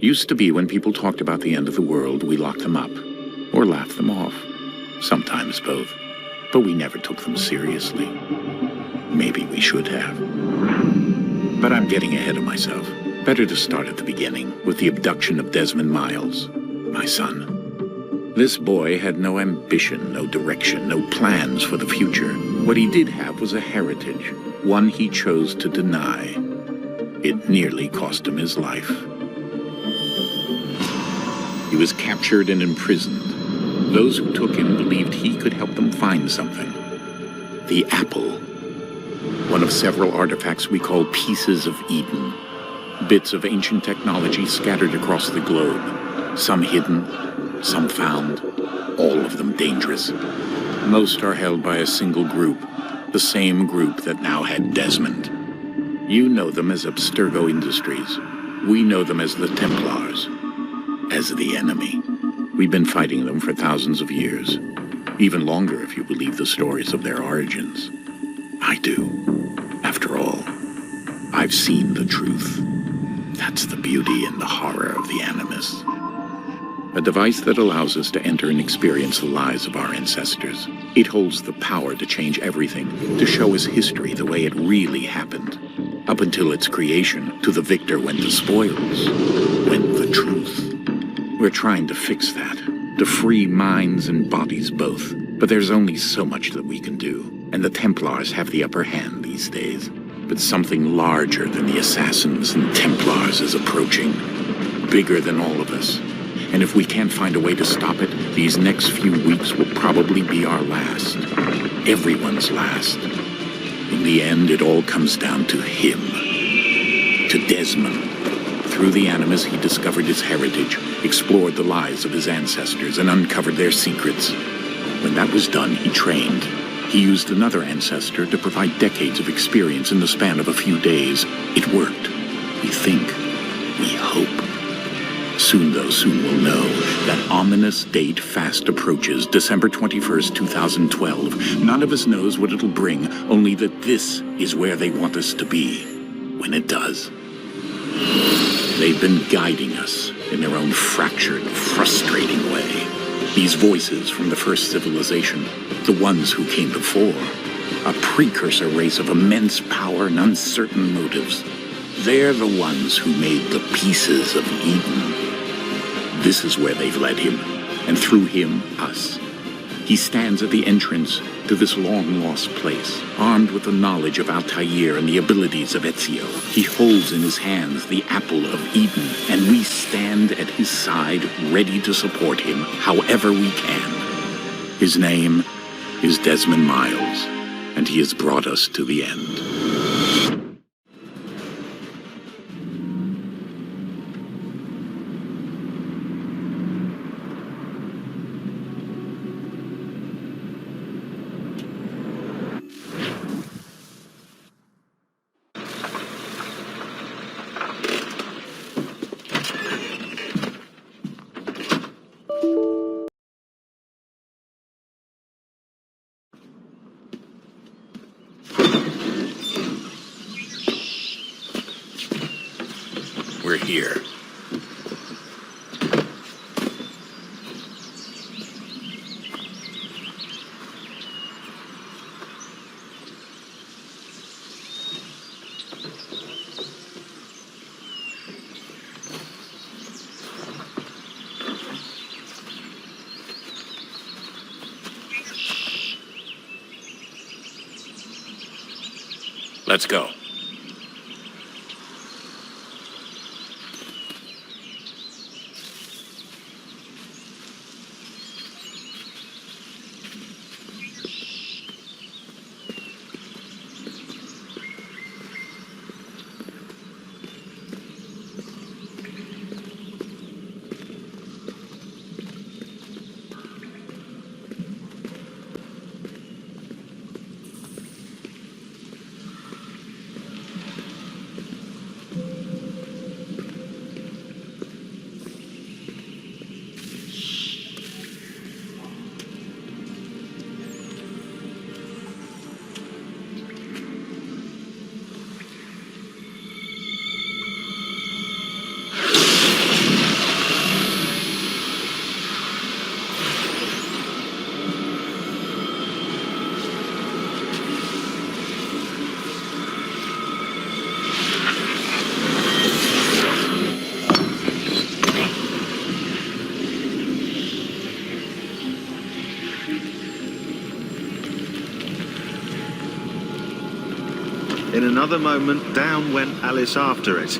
Used to be when people talked about the end of the world, we locked them up. Or laughed them off. Sometimes both. But we never took them seriously. Maybe we should have. But I'm getting ahead of myself. Better to start at the beginning, with the abduction of Desmond Miles, my son. This boy had no ambition, no direction, no plans for the future. What he did have was a heritage, one he chose to deny. It nearly cost him his life. He was captured and imprisoned. Those who took him believed he could help them find something. The apple. One of several artifacts we call pieces of Eden. Bits of ancient technology scattered across the globe. Some hidden, some found, all of them dangerous. Most are held by a single group, the same group that now had Desmond. You know them as Abstergo Industries. We know them as the Templars. As the enemy. We've been fighting them for thousands of years. Even longer if you believe the stories of their origins. I do. After all, I've seen the truth. That's the beauty and the horror of the Animus. A device that allows us to enter and experience the lives of our ancestors. It holds the power to change everything, to show us history the way it really happened. Up until its creation, to the victor went the spoils, went the truth. We're trying to fix that, to free minds and bodies both. But there's only so much that we can do, and the Templars have the upper hand these days. But something larger than the Assassins and Templars is approaching, bigger than all of us. And if we can't find a way to stop it, these next few weeks will probably be our last. Everyone's last. In the end, it all comes down to him. To Desmond. Through the Animus, he discovered his heritage, explored the lives of his ancestors, and uncovered their secrets. When that was done, he trained. He used another ancestor to provide decades of experience in the span of a few days. It worked. We think. We hope. Soon, though, soon we'll know. That ominous date fast approaches, December 21st, 2012. None of us knows what it'll bring, only that this is where they want us to be. When it does. They've been guiding us in their own fractured, frustrating way. These voices from the first civilization, the ones who came before, a precursor race of immense power and uncertain motives. They're the ones who made the pieces of Eden. This is where they've led him, and through him, us. He stands at the entrance to this long-lost place, armed with the knowledge of Altair and the abilities of Ezio. He holds in his hands the apple of Eden, and we stand at his side, ready to support him however we can. His name is Desmond Miles, and he has brought us to the end. We're here. Let's go. In another moment, down went Alice after it,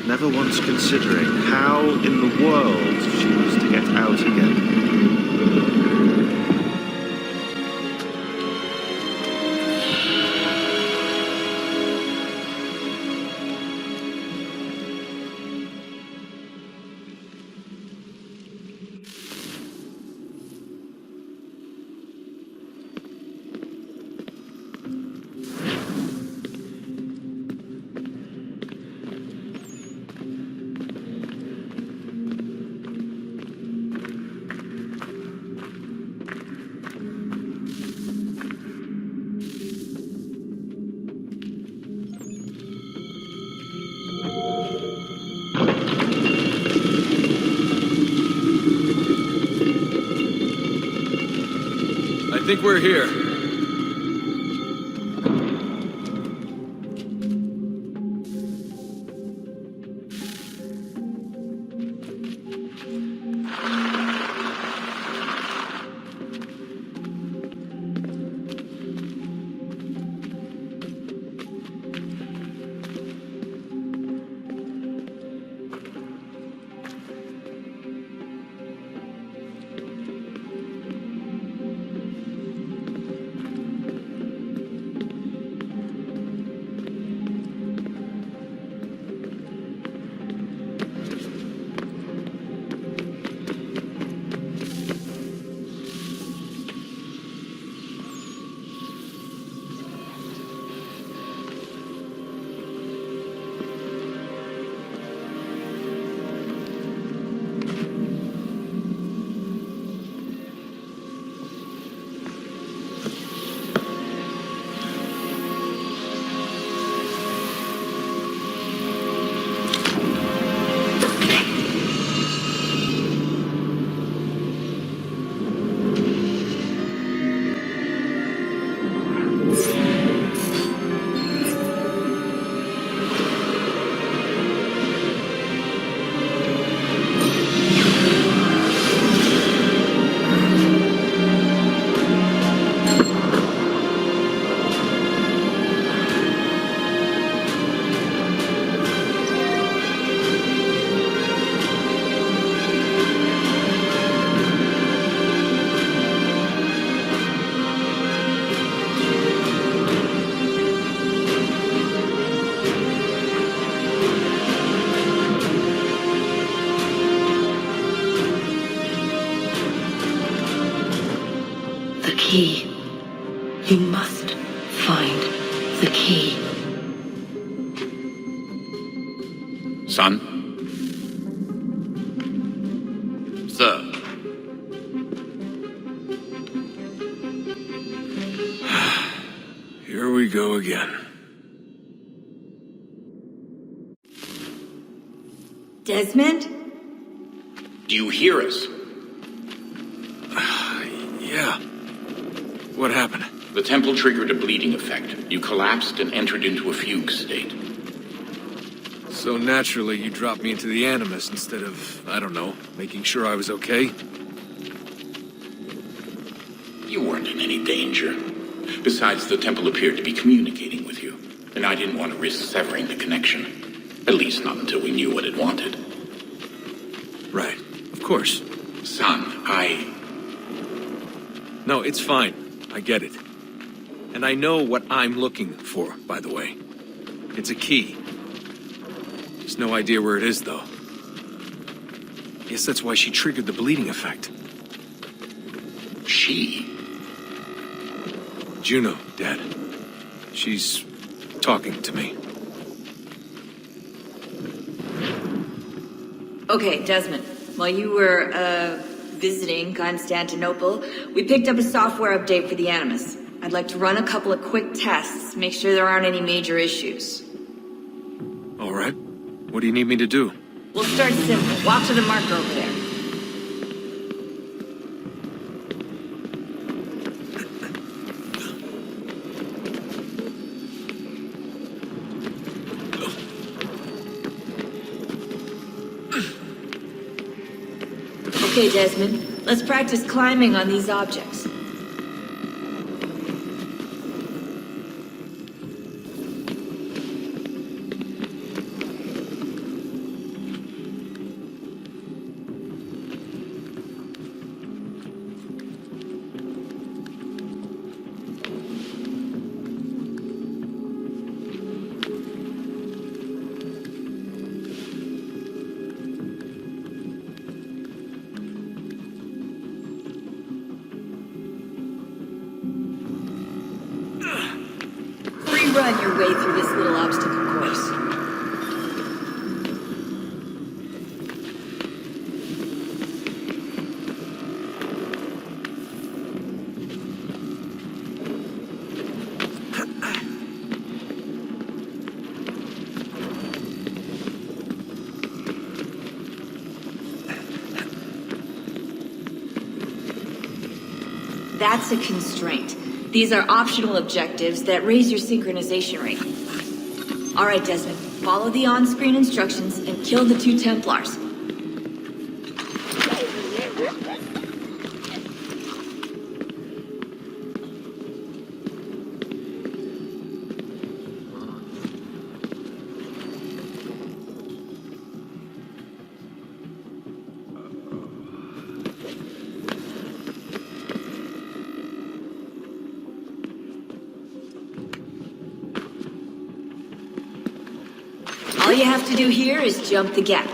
never once considering how in the world she was to get out again. I think we're here. Key. You must find the key. Son? Sir. Here we go again. Desmond? Do you hear us? Yeah. What happened? The temple triggered a bleeding effect. You collapsed and entered into a fugue state. So naturally, you dropped me into the Animus instead of, I don't know, making sure I was okay? You weren't in any danger. Besides, the temple appeared to be communicating with you, and I didn't want to risk severing the connection. At least not until we knew what it wanted. Right. Of course. Son, No, it's fine. I get it. And I know what I'm looking for, by the way. It's a key. Just no idea where it is, though. Guess that's why she triggered the bleeding effect. She? Juno, Dad. She's talking to me. Okay, Desmond. While you were, visiting Constantinople, we picked up a software update for the Animus. I'd like to run a couple of quick tests, make sure there aren't any major issues. All right. What do you need me to do? We'll start simple. Walk to the marker over there. Okay, Desmond. Let's practice climbing on these objects. your way through this little obstacle course. That's a constraint. These are optional objectives that raise your synchronization rate. All right, Desmond, follow the on-screen instructions and kill the 2 Templars. All you have to do here is jump the gap.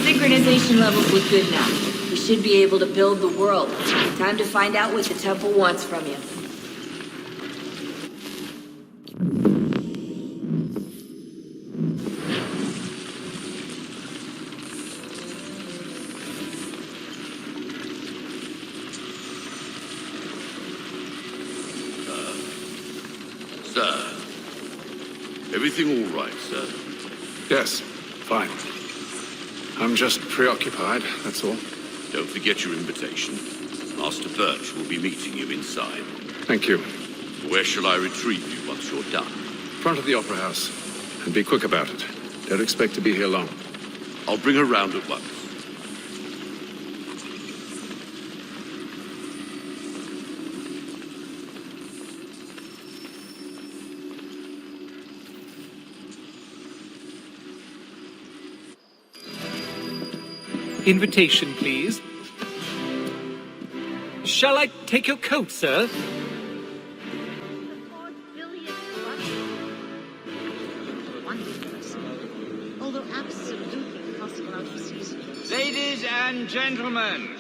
Synchronization levels look good now. We should be able to build the world. Time to find out what the temple wants from you. Sir. Everything all right, sir? Yes, fine. I'm just preoccupied, that's all. Don't forget your invitation. Master Birch will be meeting you inside. Thank you. Where shall I retrieve you once you're done? Front of the Opera House. And be quick about it. Don't expect to be here long. I'll bring her round at once. Invitation, please. Shall I take your coat, sir? Although absolutely impossible out of season. Ladies and gentlemen,